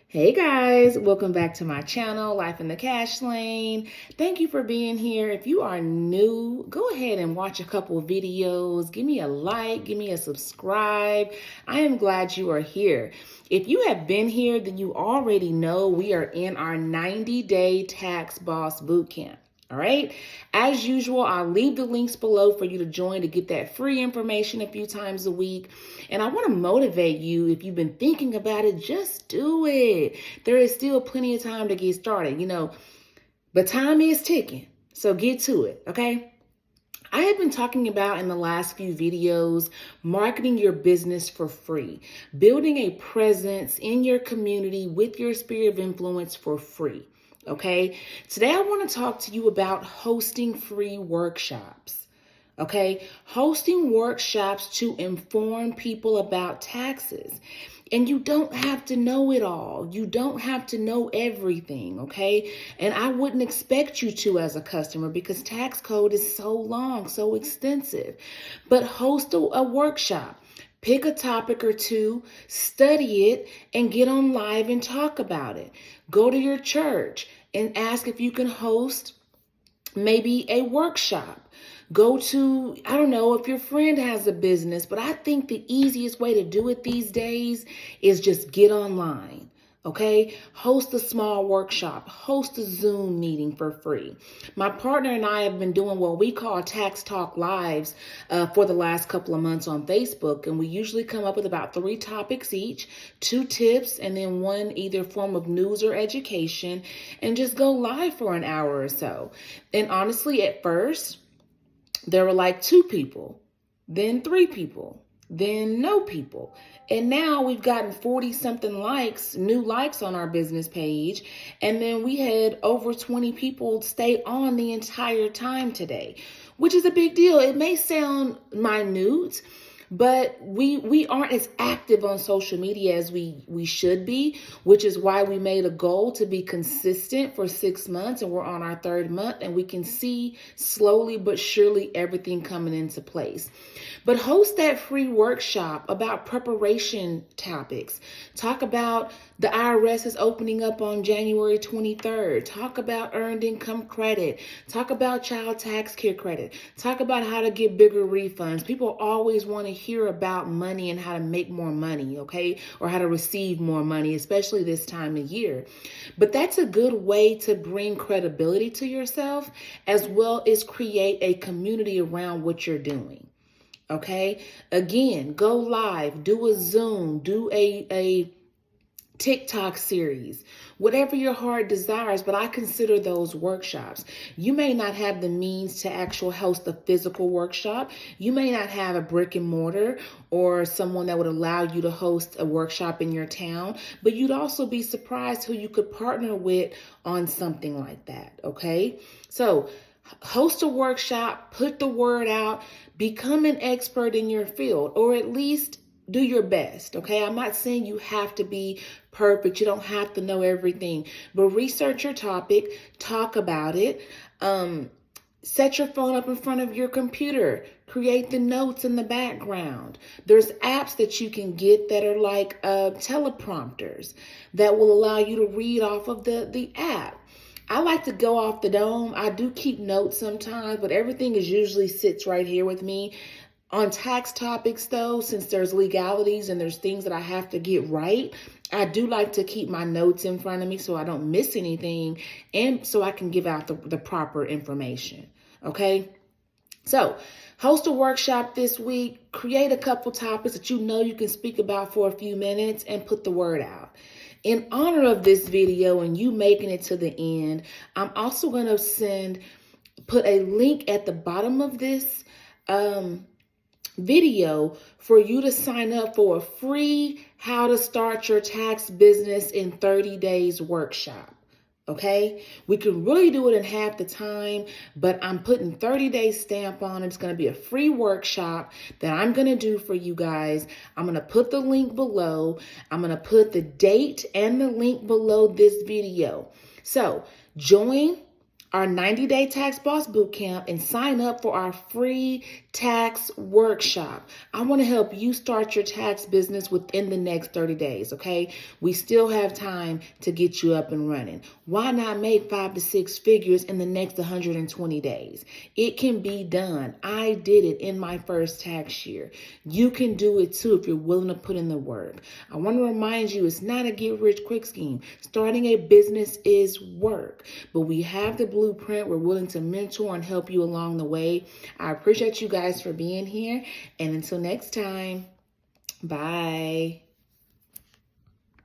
Hey guys, welcome back to my channel, Life in the Cash Lane. Thank you for being here. If you are new, go ahead and watch a couple of videos. Give me a like, give me a subscribe. I am glad you are here. If you have been here, then you already know we are in our 90-day Tax Boss Bootcamp. All right. As usual, I'll leave the links below for you to join to get that free information a few times a week. And I want to motivate you. If you've been thinking about it, just do it. There is still plenty of time to get started, but time is ticking. So get to it. Okay. I have been talking about in the last few videos, marketing your business for free, building a presence in your community with your sphere of influence for free. Okay, today I want to talk to you about hosting free workshops. Okay, hosting workshops to inform people about taxes. And you don't have to know it all. You don't have to know everything, okay? And I wouldn't expect you to as a customer because tax code is so long, so extensive. But host a workshop. Pick a topic or two, study it, and get on live and talk about it. Go to your church and ask if you can host maybe a workshop. Go to, I don't know if your friend has a business, but I think the easiest way to do it these days is just get online. Okay, host a small workshop, host a Zoom meeting for free. My partner and I have been doing what we call Tax Talk Lives for the last couple of months on Facebook. And we usually come up with about 3 topics each, 2 tips, and then 1 either form of news or education, and just go live for an hour or so. And honestly, at first, there were like 2 people, then 3 people, then no people. And now we've gotten 40 something new likes on our business page. And then we had over 20 people stay on the entire time today, which is a big deal. It may sound minute, but we aren't as active on social media as we should be, which is why we made a goal to be consistent for 6 months, and we're on our 3rd month, and we can see slowly but surely everything coming into place. But host that free workshop about preparation topics. Talk about the IRS is opening up on January 23rd. Talk about earned income credit. Talk about child tax care credit. Talk about how to get bigger refunds. People always want to hear about money and how to make more money, okay? Or how to receive more money, especially this time of year. But that's a good way to bring credibility to yourself, as well as create a community around what you're doing. Okay? Again, go live, do a Zoom, do a TikTok series, whatever your heart desires, but I consider those workshops. You may not have the means to actually host a physical workshop. You may not have a brick and mortar or someone that would allow you to host a workshop in your town, but you'd also be surprised who you could partner with on something like that, okay? So host a workshop, put the word out, become an expert in your field, or at least do your best, okay? I'm not saying you have to be perfect. You don't have to know everything, but research your topic, talk about it, set your phone up in front of your computer, create the notes in the background. There's apps that you can get that are like teleprompters that will allow you to read off of the app. I like to go off the dome. I do keep notes sometimes, but everything is usually sits right here with me. On tax topics, though, since there's legalities and there's things that I have to get right, I do like to keep my notes in front of me so I don't miss anything and so I can give out the proper information. Okay? So, host a workshop this week, create a couple topics that you know you can speak about for a few minutes, and put the word out. In honor of this video and you making it to the end, I'm also going to put a link at the bottom of this video for you to sign up for a free How to Start Your Tax Business in 30 Days workshop. Okay, we can really do it in half the time, but I'm putting 30 days stamp on it. It's going to be a free workshop that I'm going to do for you guys. I'm going to put the link below. I'm going to put the date and the link below this video. So join our 90-day Tax Boss Bootcamp and sign up for our free tax workshop. I want to help you start your tax business within the next 30 days, okay? We still have time to get you up and running. Why not make 5 to 6 figures in the next 120 days? It can be done. I did it in my first tax year. You can do it too if you're willing to put in the work. I want to remind you, it's not a get rich quick scheme. Starting a business is work, but we have the blueprint. We're willing to mentor and help you along the way. I appreciate you guys for being here. And until next time, bye.